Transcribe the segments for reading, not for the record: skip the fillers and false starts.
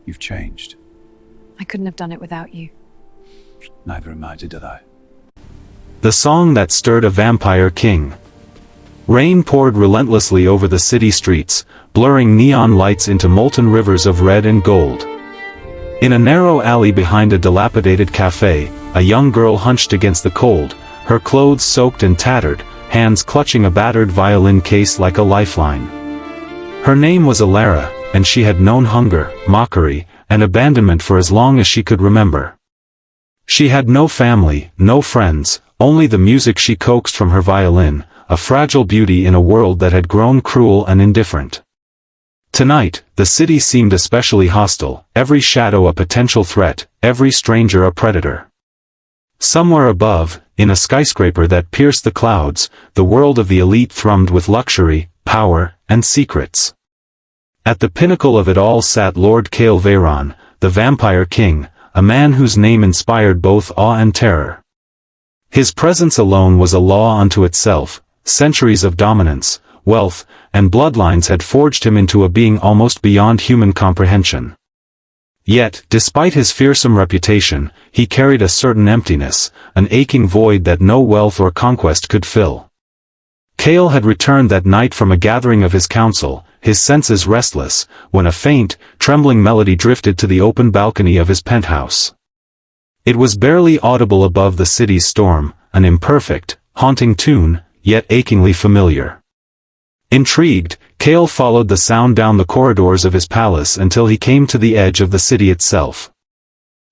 You've changed. I couldn't have done it without you. Neither am I, did I? The song that stirred a vampire king. Rain poured relentlessly over the city streets, blurring neon lights into molten rivers of red and gold. In a narrow alley behind a dilapidated cafe, a young girl hunched against the cold, her clothes soaked and tattered, hands clutching a battered violin case like a lifeline. Her name was Alara, and she had known hunger, mockery, and abandonment for as long as she could remember. She had no family, no friends, only the music she coaxed from her violin, a fragile beauty in a world that had grown cruel and indifferent. Tonight, the city seemed especially hostile, every shadow a potential threat, every stranger a predator. Somewhere above, in a skyscraper that pierced the clouds, the world of the elite thrummed with luxury, power, and secrets. At the pinnacle of it all sat Lord Kael Veyron, the Vampire King, a man whose name inspired both awe and terror. His presence alone was a law unto itself. Centuries of dominance, wealth, and bloodlines had forged him into a being almost beyond human comprehension. Yet, despite his fearsome reputation, he carried a certain emptiness, an aching void that no wealth or conquest could fill. Kael had returned that night from a gathering of his council, his senses restless, when a faint, trembling melody drifted to the open balcony of his penthouse. It was barely audible above the city's storm, an imperfect, haunting tune, yet achingly familiar. Intrigued, Kael followed the sound down the corridors of his palace until he came to the edge of the city itself.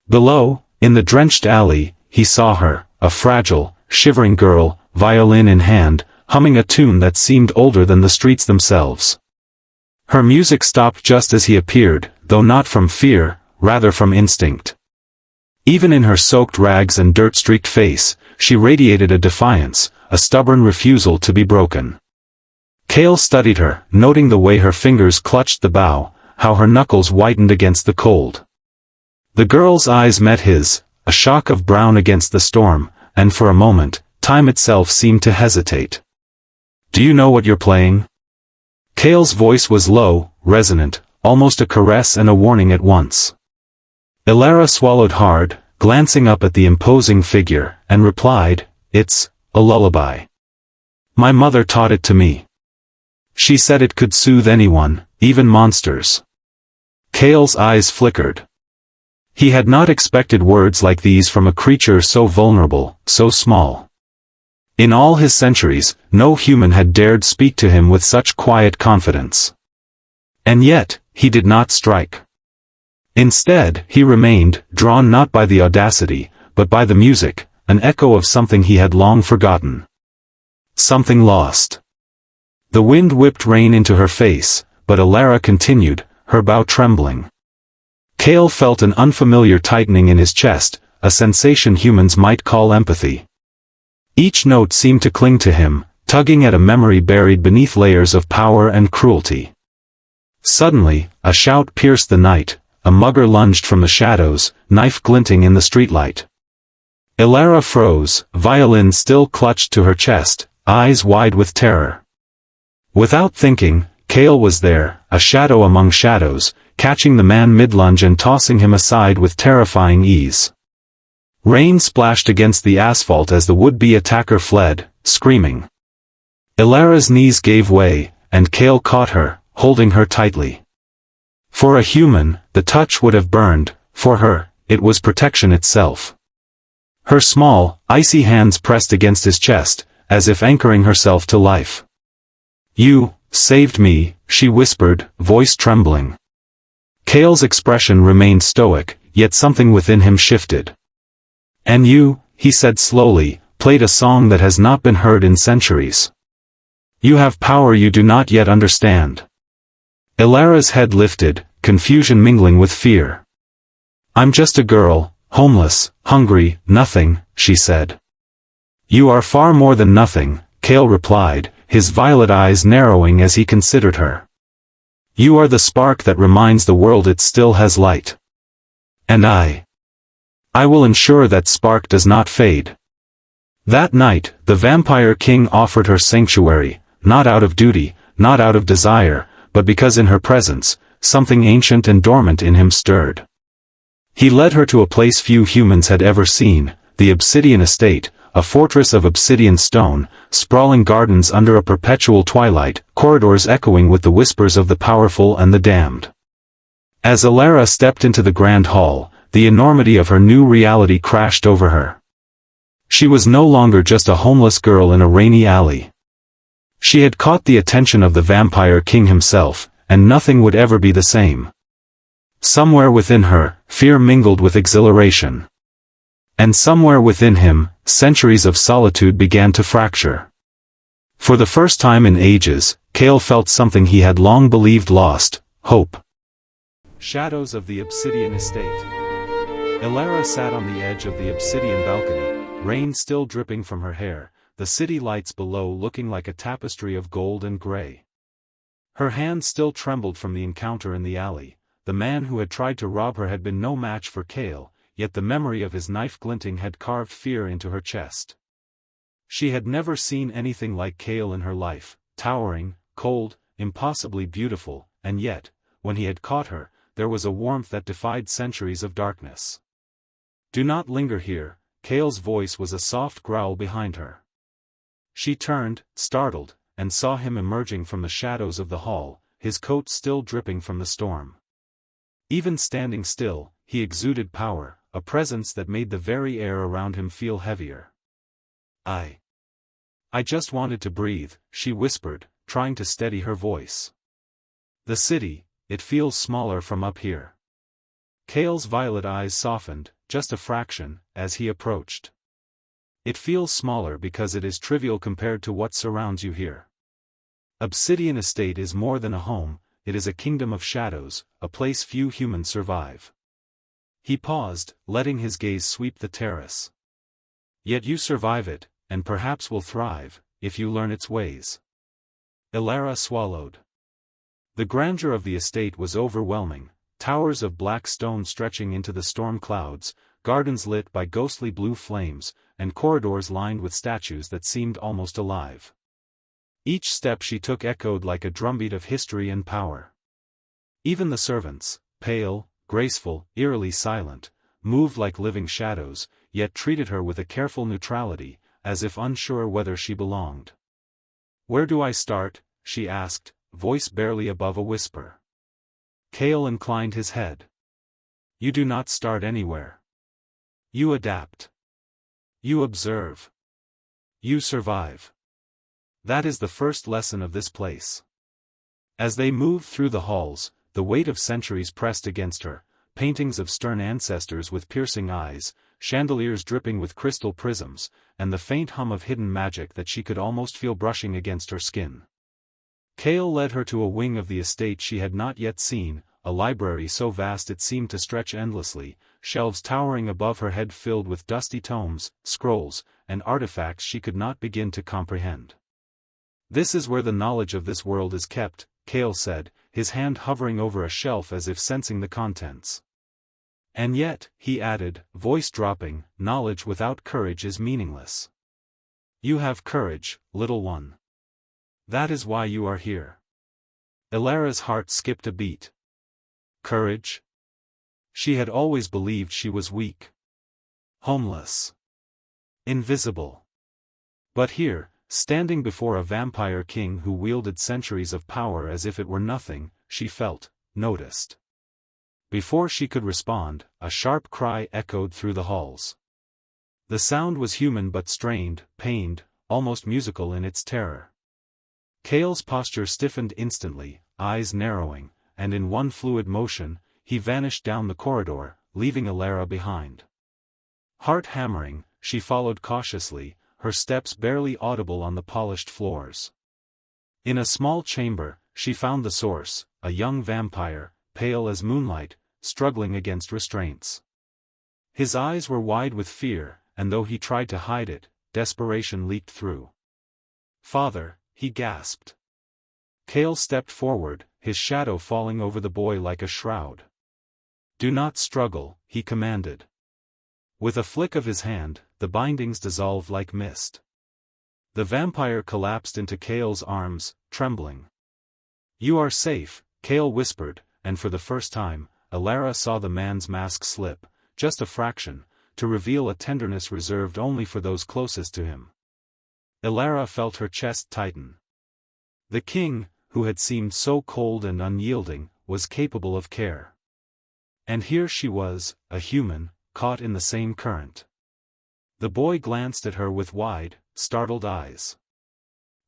Below, in the drenched alley, he saw her, a fragile, shivering girl, violin in hand, humming a tune that seemed older than the streets themselves. Her music stopped just as he appeared, though not from fear, rather from instinct. Even in her soaked rags and dirt-streaked face, she radiated a defiance, a stubborn refusal to be broken. Kael studied her, noting the way her fingers clutched the bow, how her knuckles whitened against the cold. The girl's eyes met his, a shock of brown against the storm, and for a moment, time itself seemed to hesitate. "Do you know what you're playing?" Kael's voice was low, resonant, almost a caress and a warning at once. Alara swallowed hard, glancing up at the imposing figure, and replied, "It's a lullaby. My mother taught it to me. She said it could soothe anyone, even monsters." Kael's eyes flickered. He had not expected words like these from a creature so vulnerable, so small. In all his centuries, no human had dared speak to him with such quiet confidence. And yet, he did not strike. Instead, he remained, drawn not by the audacity, but by the music, an echo of something he had long forgotten. Something lost. The wind whipped rain into her face, but Alara continued, her bow trembling. Kael felt an unfamiliar tightening in his chest, a sensation humans might call empathy. Each note seemed to cling to him, tugging at a memory buried beneath layers of power and cruelty. Suddenly, a shout pierced the night, a mugger lunged from the shadows, knife glinting in the streetlight. Alara froze, violin still clutched to her chest, eyes wide with terror. Without thinking, Kael was there, a shadow among shadows, catching the man mid-lunge and tossing him aside with terrifying ease. Rain splashed against the asphalt as the would-be attacker fled, screaming. Alara's knees gave way, and Kael caught her, holding her tightly. For a human, the touch would have burned; for her, it was protection itself. Her small, icy hands pressed against his chest, as if anchoring herself to life. "You saved me," she whispered, voice trembling. Kael's expression remained stoic, yet something within him shifted. "And you," he said slowly, "played a song that has not been heard in centuries. You have power you do not yet understand." Alara's head lifted, confusion mingling with fear. "I'm just a girl, homeless, hungry, nothing," she said. "You are far more than nothing," Kael replied, his violet eyes narrowing as he considered her. "You are the spark that reminds the world it still has light. And I will ensure that spark does not fade." That night, the Vampire King offered her sanctuary, not out of duty, not out of desire, but because in her presence, something ancient and dormant in him stirred. He led her to a place few humans had ever seen, the Obsidian Estate, a fortress of obsidian stone, sprawling gardens under a perpetual twilight, corridors echoing with the whispers of the powerful and the damned. As Elara stepped into the grand hall, the enormity of her new reality crashed over her. She was no longer just a homeless girl in a rainy alley. She had caught the attention of the Vampire King himself, and nothing would ever be the same. Somewhere within her, fear mingled with exhilaration. And somewhere within him, centuries of solitude began to fracture. For the first time in ages, Cale felt something he had long believed lost: hope. Shadows of the Obsidian Estate. Elara sat on the edge of the obsidian balcony, rain still dripping from her hair, the city lights below looking like a tapestry of gold and gray. Her hand still trembled from the encounter in the alley. The man who had tried to rob her had been no match for Cale, yet the memory of his knife glinting had carved fear into her chest. She had never seen anything like Cale in her life, towering, cold, impossibly beautiful, and yet, when he had caught her, there was a warmth that defied centuries of darkness. "Do not linger here," Cale's voice was a soft growl behind her. She turned, startled, and saw him emerging from the shadows of the hall, his coat still dripping from the storm. Even standing still, he exuded power, a presence that made the very air around him feel heavier. I just wanted to breathe," she whispered, trying to steady her voice. "The city, it feels smaller from up here." Cale's violet eyes softened, just a fraction, as he approached. "It feels smaller because it is trivial compared to what surrounds you here. Obsidian Estate is more than a home, it is a kingdom of shadows, a place few humans survive." He paused, letting his gaze sweep the terrace. "Yet you survive it, and perhaps will thrive, if you learn its ways." Elara swallowed. The grandeur of the estate was overwhelming, towers of black stone stretching into the storm clouds, gardens lit by ghostly blue flames, and corridors lined with statues that seemed almost alive. Each step she took echoed like a drumbeat of history and power. Even the servants, pale, graceful, eerily silent, moved like living shadows, yet treated her with a careful neutrality, as if unsure whether she belonged. "Where do I start?" she asked, voice barely above a whisper. Cale inclined his head. "You do not start anywhere. You adapt. You observe. You survive. That is the first lesson of this place." As they moved through the halls, the weight of centuries pressed against her, paintings of stern ancestors with piercing eyes, chandeliers dripping with crystal prisms, and the faint hum of hidden magic that she could almost feel brushing against her skin. Cale led her to a wing of the estate she had not yet seen, a library so vast it seemed to stretch endlessly, shelves towering above her head filled with dusty tomes, scrolls, and artifacts she could not begin to comprehend. "This is where the knowledge of this world is kept," Cale said, his hand hovering over a shelf as if sensing the contents. "And yet," he added, voice dropping, "knowledge without courage is meaningless. You have courage, little one. That is why you are here." Elara's heart skipped a beat. Courage? She had always believed she was weak. Homeless. Invisible. But here, standing before a vampire king who wielded centuries of power as if it were nothing, she felt, noticed. Before she could respond, a sharp cry echoed through the halls. The sound was human but strained, pained, almost musical in its terror. Cale's posture stiffened instantly, eyes narrowing, and in one fluid motion, he vanished down the corridor, leaving Elara behind. Heart hammering, she followed cautiously, her steps barely audible on the polished floors. In a small chamber, she found the source, a young vampire, pale as moonlight, struggling against restraints. His eyes were wide with fear, and though he tried to hide it, desperation leaked through. "Father," he gasped. Cale stepped forward, his shadow falling over the boy like a shroud. "Do not struggle," he commanded. With a flick of his hand, the bindings dissolved like mist. The vampire collapsed into Cale's arms, trembling. "You are safe," Cale whispered, and for the first time, Elara saw the man's mask slip, just a fraction, to reveal a tenderness reserved only for those closest to him. Elara felt her chest tighten. The king, who had seemed so cold and unyielding, was capable of care. And here she was, a human, caught in the same current. The boy glanced at her with wide, startled eyes.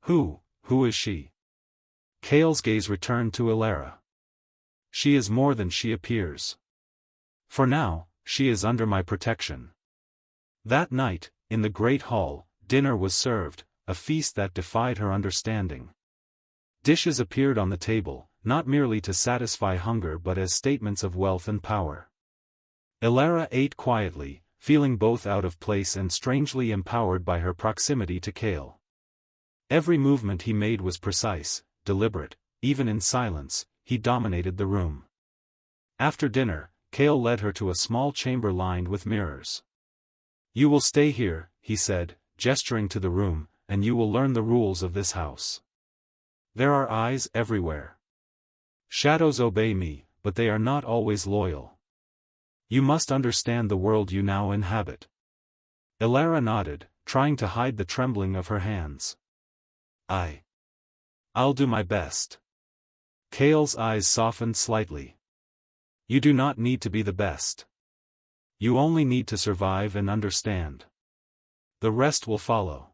Who is she? Cale's gaze returned to Elara. She is more than she appears. For now, she is under my protection. That night, in the great hall, dinner was served, a feast that defied her understanding. Dishes appeared on the table, not merely to satisfy hunger but as statements of wealth and power. Elara ate quietly, feeling both out of place and strangely empowered by her proximity to Cale. Every movement he made was precise, deliberate, even in silence, he dominated the room. After dinner, Cale led her to a small chamber lined with mirrors. You will stay here, he said, gesturing to the room, and you will learn the rules of this house. There are eyes everywhere. Shadows obey me, but they are not always loyal. You must understand the world you now inhabit. Elara nodded, trying to hide the trembling of her hands. I'll do my best. Cale's eyes softened slightly. You do not need to be the best. You only need to survive and understand. The rest will follow.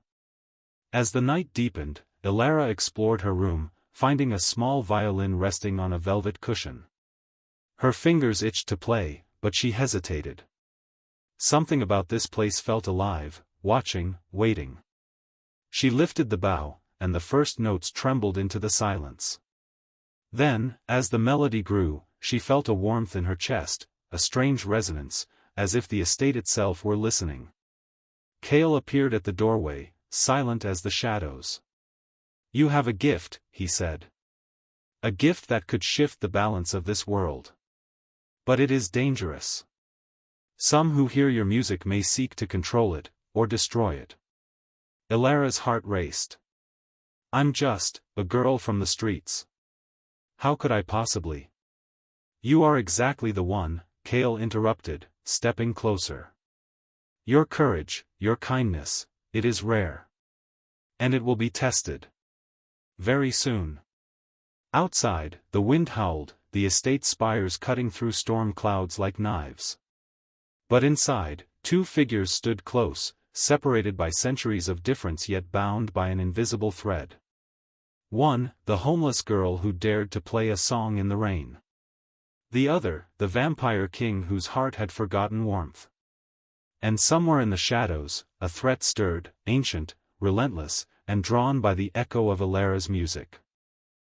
As the night deepened, Elara explored her room, finding a small violin resting on a velvet cushion. Her fingers itched to play, but she hesitated. Something about this place felt alive, watching, waiting. She lifted the bow, and the first notes trembled into the silence. Then, as the melody grew, she felt a warmth in her chest, a strange resonance, as if the estate itself were listening. Cale appeared at the doorway, silent as the shadows. You have a gift, he said. A gift that could shift the balance of this world. But it is dangerous. Some who hear your music may seek to control it, or destroy it. Elara's heart raced. I'm just a girl from the streets. How could I possibly? You are exactly the one, Cale interrupted, stepping closer. Your courage, your kindness, it is rare. And it will be tested. Very soon. Outside, the wind howled, the estate spires cutting through storm clouds like knives. But inside, two figures stood close, separated by centuries of difference yet bound by an invisible thread. One, the homeless girl who dared to play a song in the rain. The other, the vampire king whose heart had forgotten warmth. And somewhere in the shadows, a threat stirred, ancient, relentless, and drawn by the echo of Elara's music.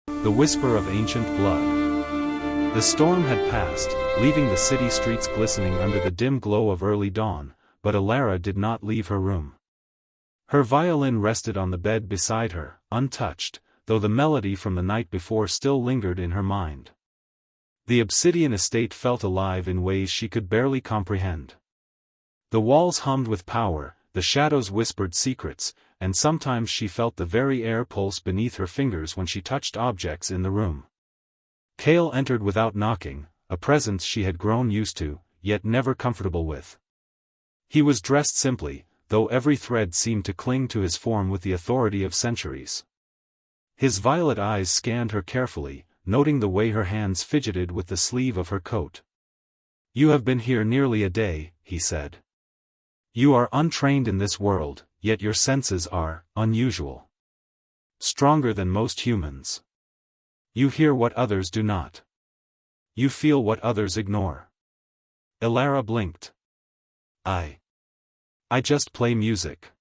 The whisper of ancient blood. The storm had passed, leaving the city streets glistening under the dim glow of early dawn, but Elara did not leave her room. Her violin rested on the bed beside her, untouched, though the melody from the night before still lingered in her mind. The obsidian estate felt alive in ways she could barely comprehend. The walls hummed with power, the shadows whispered secrets, and sometimes she felt the very air pulse beneath her fingers when she touched objects in the room. Cale entered without knocking, a presence she had grown used to, yet never comfortable with. He was dressed simply, though every thread seemed to cling to his form with the authority of centuries. His violet eyes scanned her carefully, noting the way her hands fidgeted with the sleeve of her coat. You have been here nearly a day, he said. You are untrained in this world, yet your senses are unusual. Stronger than most humans. You hear what others do not. You feel what others ignore. Elara blinked. I just play music.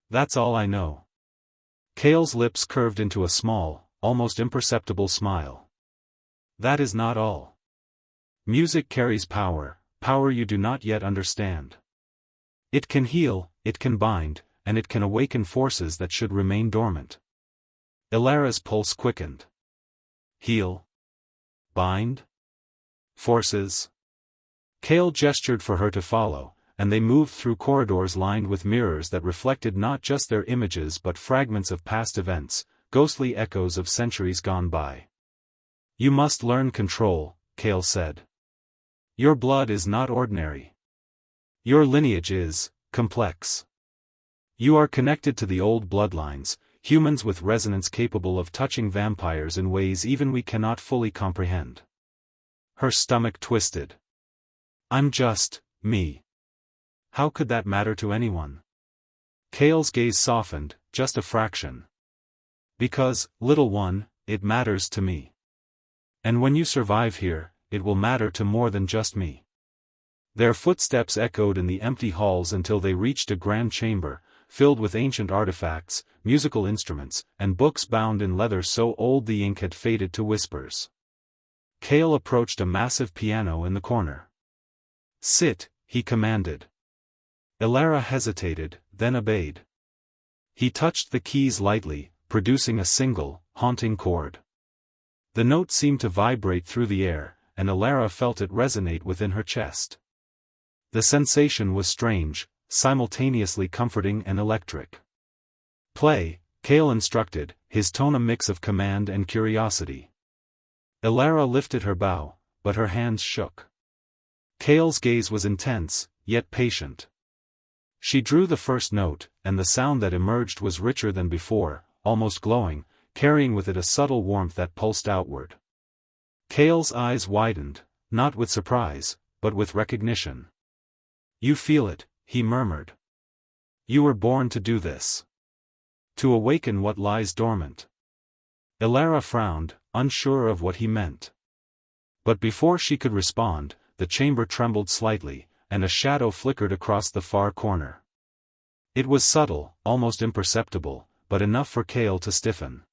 That's all I know. Cale's lips curved into a small, almost imperceptible smile. That is not all. Music carries power, power you do not yet understand. It can heal, it can bind, and it can awaken forces that should remain dormant. Elara's pulse quickened. Heal? Bind? Forces? Cale gestured for her to follow, and they moved through corridors lined with mirrors that reflected not just their images but fragments of past events, ghostly echoes of centuries gone by. You must learn control, Kale said. Your blood is not ordinary. Your lineage is complex. You are connected to the old bloodlines, humans with resonance capable of touching vampires in ways even we cannot fully comprehend. Her stomach twisted. I'm just me. How could that matter to anyone? Kale's gaze softened, just a fraction. Because, little one, it matters to me. And when you survive here, it will matter to more than just me. Their footsteps echoed in the empty halls until they reached a grand chamber, filled with ancient artifacts, musical instruments, and books bound in leather so old the ink had faded to whispers. Kale approached a massive piano in the corner. Sit, he commanded. Elara hesitated, then obeyed. He touched the keys lightly, producing a single, haunting chord. The note seemed to vibrate through the air, and Elara felt it resonate within her chest. The sensation was strange, simultaneously comforting and electric. Play, Kale instructed, his tone a mix of command and curiosity. Elara lifted her bow, but her hands shook. Kale's gaze was intense, yet patient. She drew the first note, and the sound that emerged was richer than before, almost glowing, carrying with it a subtle warmth that pulsed outward. Kale's eyes widened, not with surprise, but with recognition. You feel it, he murmured. You were born to do this. To awaken what lies dormant. Elara frowned, unsure of what he meant. But before she could respond, the chamber trembled slightly, and a shadow flickered across the far corner. It was subtle, almost imperceptible, but enough for Kale to stiffen.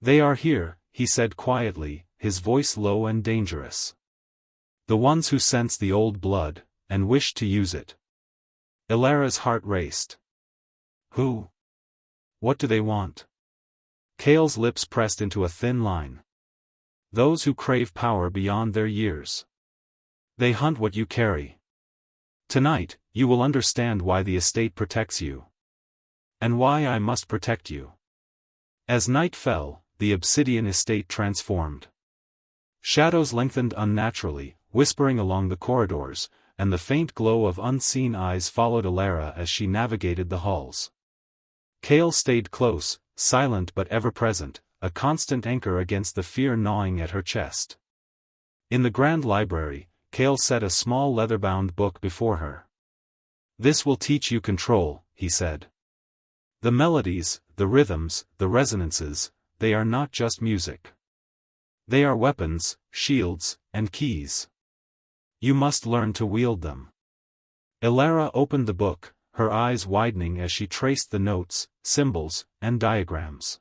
They are here, he said quietly, his voice low and dangerous. The ones who sense the old blood, and wish to use it. Elara's heart raced. Who? What do they want? Kale's lips pressed into a thin line. Those who crave power beyond their years. They hunt what you carry. Tonight, you will understand why the estate protects you. And why I must protect you. As night fell, the obsidian estate transformed. Shadows lengthened unnaturally, whispering along the corridors, and the faint glow of unseen eyes followed Elara as she navigated the halls. Kale stayed close, silent but ever-present, a constant anchor against the fear gnawing at her chest. In the grand library, Kale set a small leather-bound book before her. This will teach you control, he said. The melodies, the rhythms, the resonances, they are not just music. They are weapons, shields, and keys. You must learn to wield them. Elara opened the book, her eyes widening as she traced the notes, symbols, and diagrams.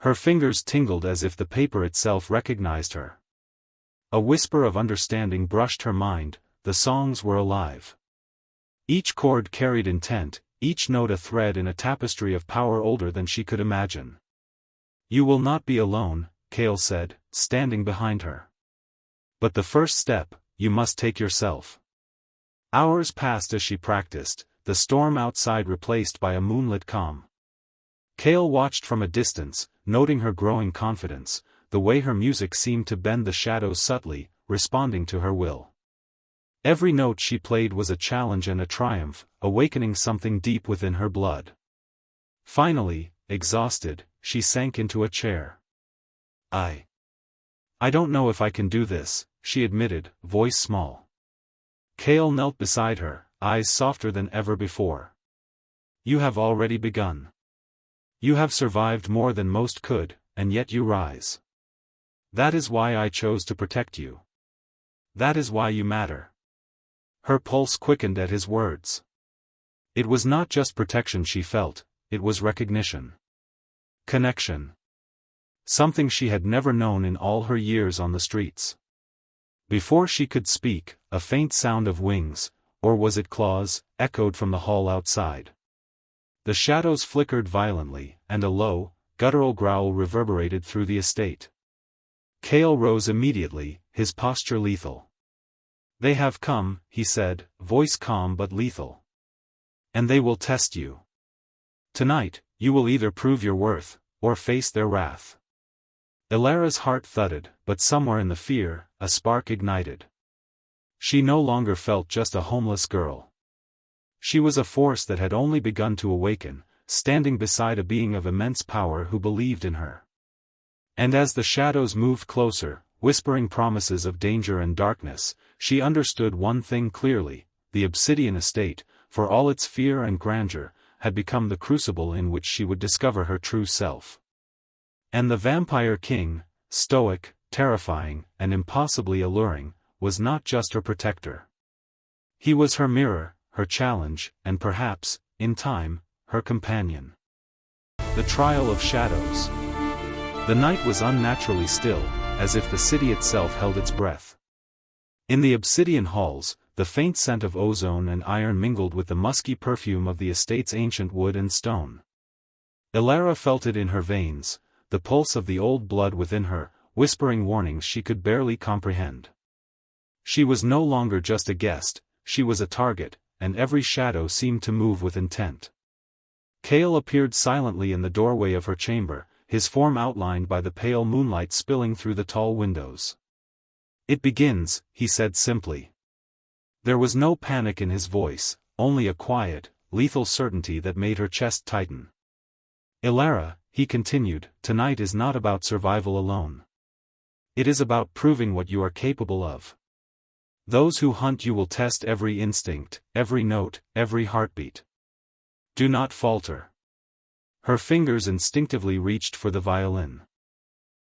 Her fingers tingled as if the paper itself recognized her. A whisper of understanding brushed her mind, the songs were alive. Each chord carried intent, each note a thread in a tapestry of power older than she could imagine. You will not be alone, Kale said, standing behind her. But the first step, you must take yourself. Hours passed as she practiced, the storm outside replaced by a moonlit calm. Kale watched from a distance, noting her growing confidence, the way her music seemed to bend the shadows subtly, responding to her will. Every note she played was a challenge and a triumph, awakening something deep within her blood. Finally, exhausted, she sank into a chair. I don't know if I can do this, she admitted, voice small. Kale knelt beside her, eyes softer than ever before. You have already begun. You have survived more than most could, and yet you rise. That is why I chose to protect you. That is why you matter. Her pulse quickened at his words. It was not just protection she felt, it was recognition. Connection. Something she had never known in all her years on the streets. Before she could speak, a faint sound of wings, or was it claws, echoed from the hall outside. The shadows flickered violently, and a low, guttural growl reverberated through the estate. Kale rose immediately, his posture lethal. They have come, he said, voice calm but lethal. And they will test you. Tonight, you will either prove your worth, or face their wrath. Ilara's heart thudded, but somewhere in the fear, a spark ignited. She no longer felt just a homeless girl. She was a force that had only begun to awaken, standing beside a being of immense power who believed in her. And as the shadows moved closer, whispering promises of danger and darkness, she understood one thing clearly: the Obsidian Estate, for all its fear and grandeur, had become the crucible in which she would discover her true self. And the Vampire King, stoic, terrifying, and impossibly alluring, was not just her protector. He was her mirror, her challenge, and perhaps, in time, her companion. The Trial of Shadows. The night was unnaturally still, as if the city itself held its breath. In the obsidian halls, the faint scent of ozone and iron mingled with the musky perfume of the estate's ancient wood and stone. Ilara felt it in her veins, the pulse of the old blood within her, whispering warnings she could barely comprehend. She was no longer just a guest, she was a target, and every shadow seemed to move with intent. Kale appeared silently in the doorway of her chamber, his form outlined by the pale moonlight spilling through the tall windows. "It begins," he said simply. There was no panic in his voice, only a quiet, lethal certainty that made her chest tighten. "Ilara," he continued, "tonight is not about survival alone. It is about proving what you are capable of. Those who hunt you will test every instinct, every note, every heartbeat. Do not falter." Her fingers instinctively reached for the violin.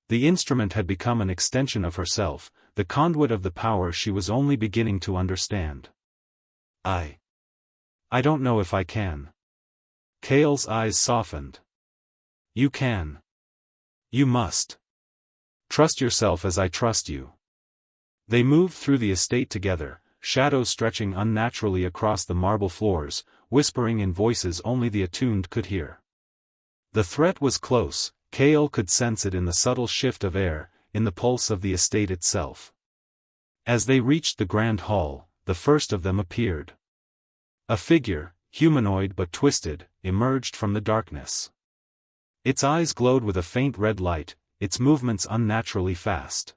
The instrument had become an extension of herself, the conduit of the power she was only beginning to understand. I don't know if I can." Kale's eyes softened. "You can. You must. Trust yourself as I trust you." They moved through the estate together, shadows stretching unnaturally across the marble floors, whispering in voices only the attuned could hear. The threat was close. Kale could sense it in the subtle shift of air, in the pulse of the estate itself. As they reached the grand hall, the first of them appeared. A figure, humanoid but twisted, emerged from the darkness. Its eyes glowed with a faint red light, its movements unnaturally fast.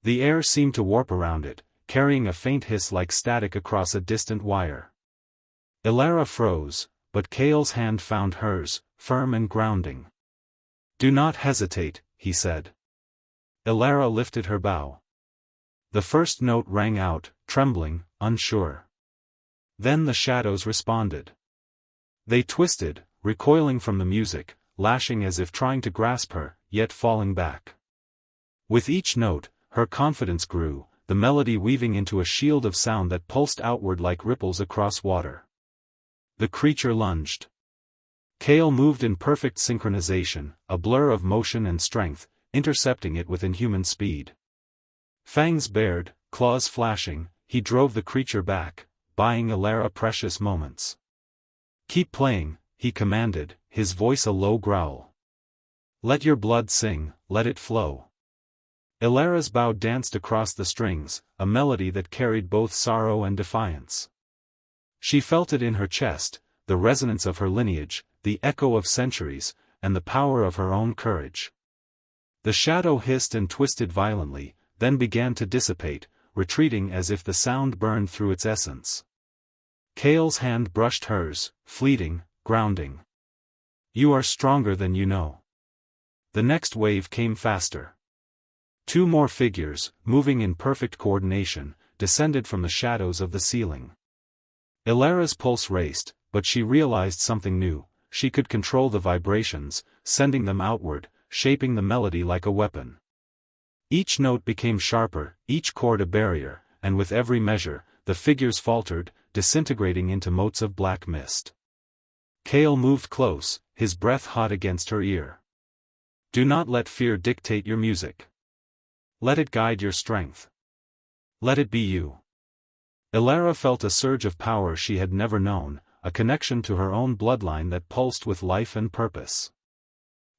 The air seemed to warp around it, carrying a faint hiss like static across a distant wire. Ilara froze, but Kale's hand found hers, firm and grounding. "Do not hesitate," he said. Ilara lifted her bow. The first note rang out, trembling, unsure. Then the shadows responded. They twisted, recoiling from the music, lashing as if trying to grasp her, yet falling back. With each note, her confidence grew, the melody weaving into a shield of sound that pulsed outward like ripples across water. The creature lunged. Kale moved in perfect synchronization, a blur of motion and strength, intercepting it with inhuman speed. Fangs bared, claws flashing, he drove the creature back, buying Ilara precious moments. "Keep playing," he commanded, his voice a low growl. "Let your blood sing, let it flow." Ilara's bow danced across the strings, a melody that carried both sorrow and defiance. She felt it in her chest, the resonance of her lineage, the echo of centuries, and the power of her own courage. The shadow hissed and twisted violently, then began to dissipate, retreating as if the sound burned through its essence. Kale's hand brushed hers, fleeting, grounding. "You are stronger than you know." The next wave came faster. Two more figures, moving in perfect coordination, descended from the shadows of the ceiling. Ilara's pulse raced, but she realized something new: she could control the vibrations, sending them outward, shaping the melody like a weapon. Each note became sharper, each chord a barrier, and with every measure, the figures faltered, disintegrating into motes of black mist. Kale moved close, his breath hot against her ear. "Do not let fear dictate your music. Let it guide your strength. Let it be you." Ilara felt a surge of power she had never known, a connection to her own bloodline that pulsed with life and purpose.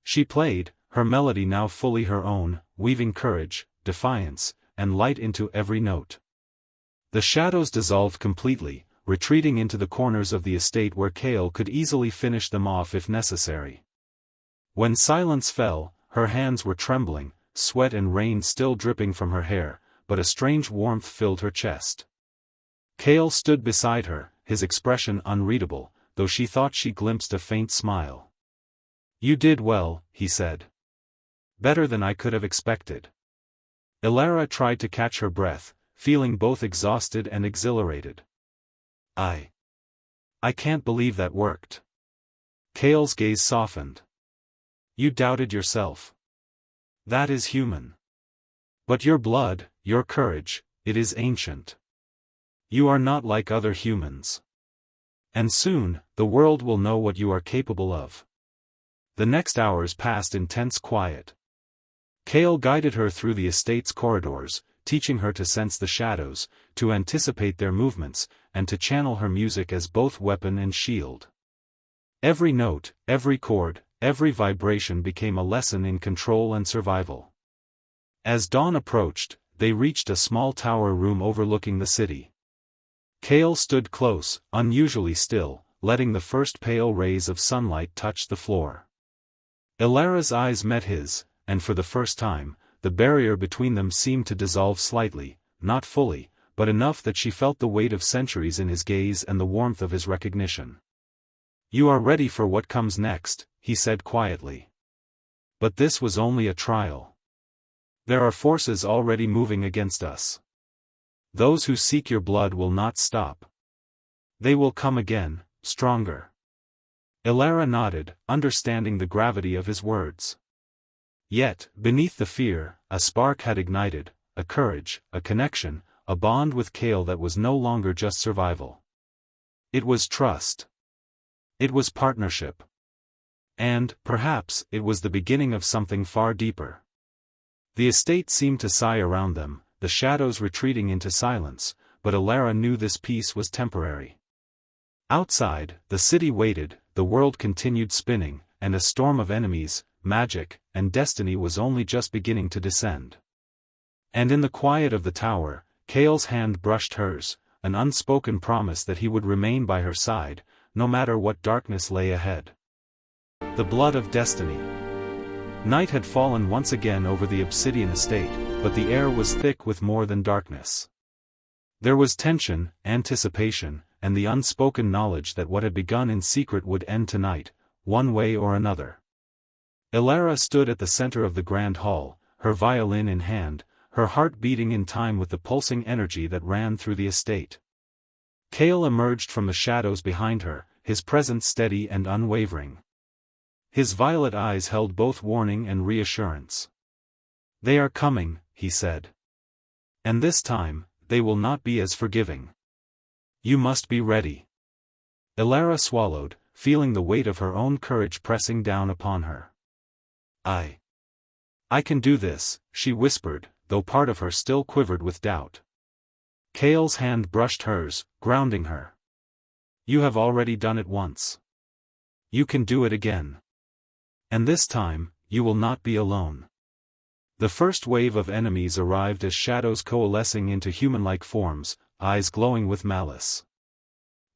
She played, her melody now fully her own, weaving courage, defiance, and light into every note. The shadows dissolved completely, retreating into the corners of the estate where Kale could easily finish them off if necessary. When silence fell, her hands were trembling, sweat and rain still dripping from her hair, but a strange warmth filled her chest. Kale stood beside her, his expression unreadable, though she thought she glimpsed a faint smile. "You did well," he said. "Better than I could have expected." Elara tried to catch her breath, feeling both exhausted and exhilarated. I can't believe that worked." Kale's gaze softened. "You doubted yourself. That is human. But your blood, your courage, it is ancient. You are not like other humans. And soon, the world will know what you are capable of." The next hours passed in tense quiet. Kale guided her through the estate's corridors, teaching her to sense the shadows, to anticipate their movements, and to channel her music as both weapon and shield. Every note, every chord, every vibration became a lesson in control and survival. As dawn approached, they reached a small tower room overlooking the city. Kale stood close, unusually still, letting the first pale rays of sunlight touch the floor. Elara's eyes met his, and for the first time, the barrier between them seemed to dissolve slightly, not fully, but enough that she felt the weight of centuries in his gaze and the warmth of his recognition. "You are ready for what comes next," he said quietly. "But this was only a trial. There are forces already moving against us. Those who seek your blood will not stop. They will come again, stronger." Elara nodded, understanding the gravity of his words. Yet, beneath the fear, a spark had ignited, a courage, a connection, a bond with Kale that was no longer just survival. It was trust. It was partnership. And, perhaps, it was the beginning of something far deeper. The estate seemed to sigh around them, the shadows retreating into silence, but Elara knew this peace was temporary. Outside, the city waited, the world continued spinning, and a storm of enemies, magic, and destiny was only just beginning to descend. And in the quiet of the tower, Kale's hand brushed hers, an unspoken promise that he would remain by her side, no matter what darkness lay ahead. The blood of destiny. Night had fallen once again over the obsidian estate, but the air was thick with more than darkness. There was tension, anticipation, and the unspoken knowledge that what had begun in secret would end tonight, one way or another. Elara stood at the center of the grand hall, her violin in hand, her heart beating in time with the pulsing energy that ran through the estate. Kale emerged from the shadows behind her, his presence steady and unwavering. His violet eyes held both warning and reassurance. "They are coming," he said. "And this time, they will not be as forgiving. You must be ready." Elara swallowed, feeling the weight of her own courage pressing down upon her. I can do this," she whispered, though part of her still quivered with doubt. Kale's hand brushed hers, grounding her. "You have already done it once. You can do it again. And this time, you will not be alone." The first wave of enemies arrived as shadows coalescing into human-like forms, eyes glowing with malice.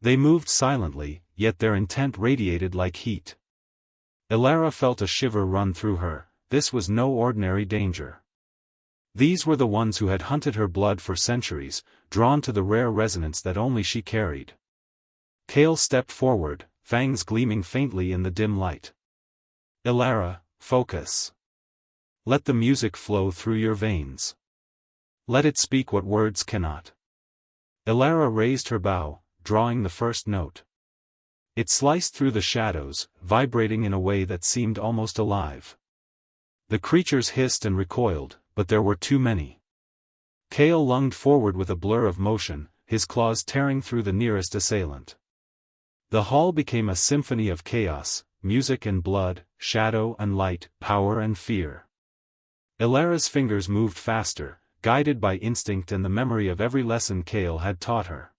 They moved silently, yet their intent radiated like heat. Elara felt a shiver run through her. This was no ordinary danger. These were the ones who had hunted her blood for centuries, drawn to the rare resonance that only she carried. Kale stepped forward, fangs gleaming faintly in the dim light. "Elara, focus. Let the music flow through your veins. Let it speak what words cannot." Elara raised her bow, drawing the first note. It sliced through the shadows, vibrating in a way that seemed almost alive. The creatures hissed and recoiled, but there were too many. Kale lunged forward with a blur of motion, his claws tearing through the nearest assailant. The hall became a symphony of chaos, music and blood, shadow and light, power and fear. Elara's fingers moved faster, guided by instinct and the memory of every lesson Kale had taught her.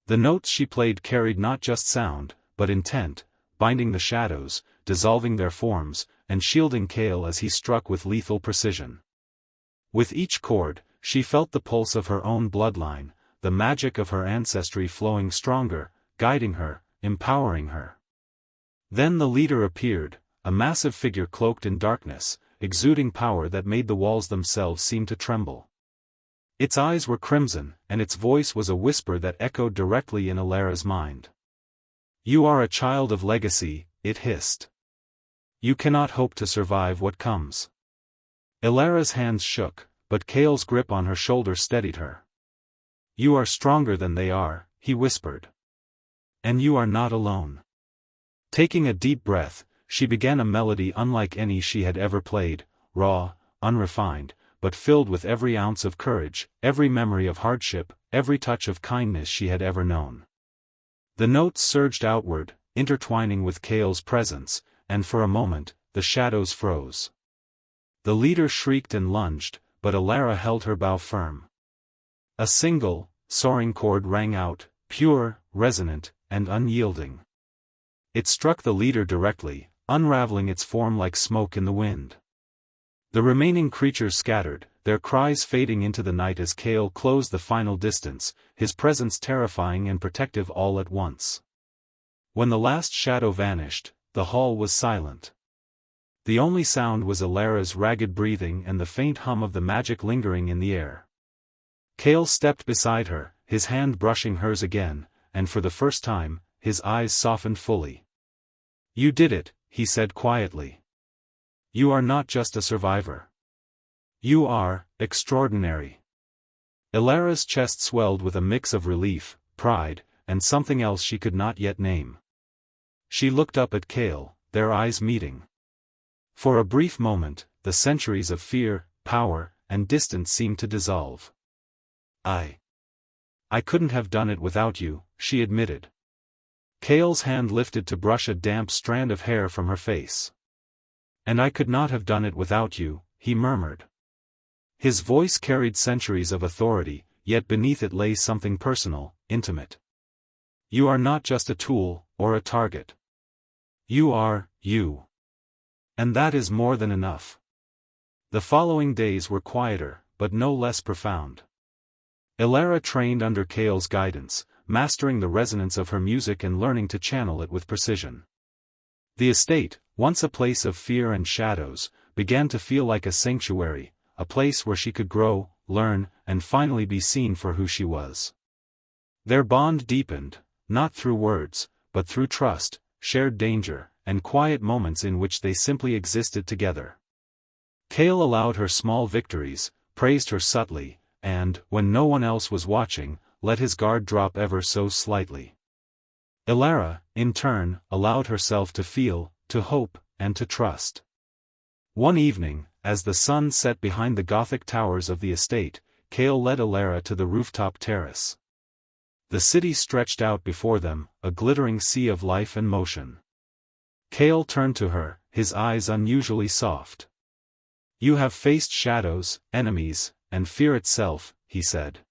The notes she played carried not just sound, but intent, binding the shadows, dissolving their forms, and shielding Kale as he struck with lethal precision. With each chord, she felt the pulse of her own bloodline, the magic of her ancestry flowing stronger, guiding her, empowering her. Then the leader appeared, a massive figure cloaked in darkness, exuding power that made the walls themselves seem to tremble. Its eyes were crimson, and its voice was a whisper that echoed directly in Alara's mind. "You are a child of legacy," it hissed. "You cannot hope to survive what comes." Alara's hands shook, but Kale's grip on her shoulder steadied her. "You are stronger than they are," he whispered. "And you are not alone." Taking a deep breath, she began a melody unlike any she had ever played, raw, unrefined, but filled with every ounce of courage, every memory of hardship, every touch of kindness she had ever known. The notes surged outward, intertwining with Kale's presence, and for a moment, the shadows froze. The leader shrieked and lunged, but Alara held her bow firm. A single, soaring chord rang out, pure, resonant, and unyielding. It struck the leader directly, unraveling its form like smoke in the wind. The remaining creatures scattered, their cries fading into the night as Kale closed the final distance, his presence terrifying and protective all at once. When the last shadow vanished, the hall was silent. The only sound was Alara's ragged breathing and the faint hum of the magic lingering in the air. Kale stepped beside her, his hand brushing hers again, and for the first time, his eyes softened fully. "You did it," he said quietly. "You are not just a survivor. You are extraordinary." Alara's chest swelled with a mix of relief, pride, and something else she could not yet name. She looked up at Kale, their eyes meeting. For a brief moment, the centuries of fear, power, and distance seemed to dissolve. I couldn't have done it without you," she admitted. Kale's hand lifted to brush a damp strand of hair from her face. "And I could not have done it without you," he murmured. His voice carried centuries of authority, yet beneath it lay something personal, intimate. "You are not just a tool, or a target. You are, you. And that is more than enough." The following days were quieter, but no less profound. Alara trained under Kale's guidance, mastering the resonance of her music and learning to channel it with precision. The estate, once a place of fear and shadows, began to feel like a sanctuary, a place where she could grow, learn, and finally be seen for who she was. Their bond deepened, not through words, but through trust, shared danger, and quiet moments in which they simply existed together. Kale allowed her small victories, praised her subtly, and, when no one else was watching, let his guard drop ever so slightly. Alara, in turn, allowed herself to feel, to hope, and to trust. One evening, as the sun set behind the Gothic towers of the estate, Kale led Alara to the rooftop terrace. The city stretched out before them, a glittering sea of life and motion. Kale turned to her, his eyes unusually soft. "You have faced shadows, enemies, and fear itself," he said.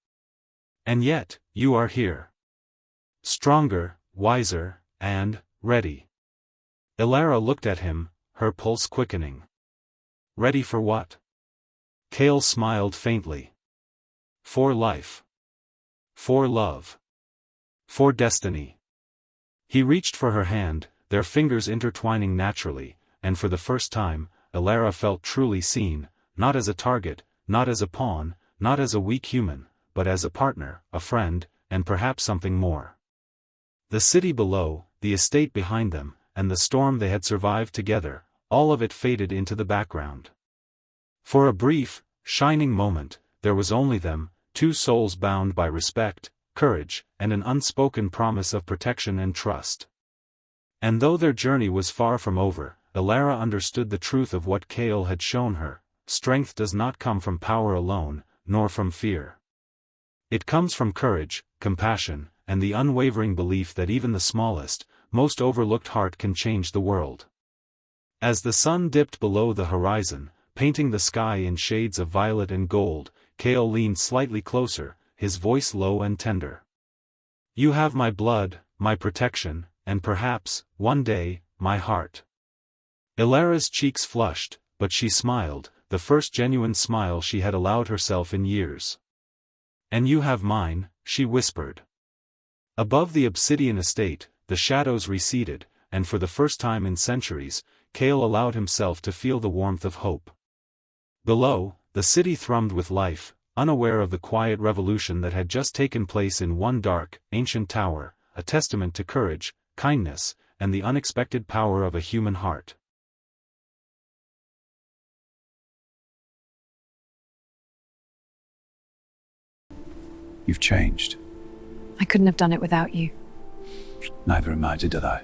"And yet, you are here. Stronger, wiser, and ready." Alara looked at him, her pulse quickening. "Ready for what?" Kale smiled faintly. "For life. For love. For destiny." He reached for her hand, their fingers intertwining naturally, and for the first time, Alara felt truly seen, not as a target, not as a pawn, not as a weak human, but as a partner, a friend, and perhaps something more. The city below, the estate behind them, and the storm they had survived together, all of it faded into the background. For a brief, shining moment, there was only them, two souls bound by respect, courage, and an unspoken promise of protection and trust. And though their journey was far from over, Alara understood the truth of what Kale had shown her: strength does not come from power alone, nor from fear. It comes from courage, compassion, and the unwavering belief that even the smallest, most overlooked heart can change the world. As the sun dipped below the horizon, painting the sky in shades of violet and gold, Kale leaned slightly closer, his voice low and tender. "You have my blood, my protection, and perhaps, one day, my heart." Alara's cheeks flushed, but she smiled, the first genuine smile she had allowed herself in years. "And you have mine," she whispered. Above the obsidian estate, the shadows receded, and for the first time in centuries, Kale allowed himself to feel the warmth of hope. Below, the city thrummed with life, unaware of the quiet revolution that had just taken place in one dark, ancient tower, a testament to courage, kindness, and the unexpected power of a human heart. You've changed. I couldn't have done it without you. Neither am I, did I?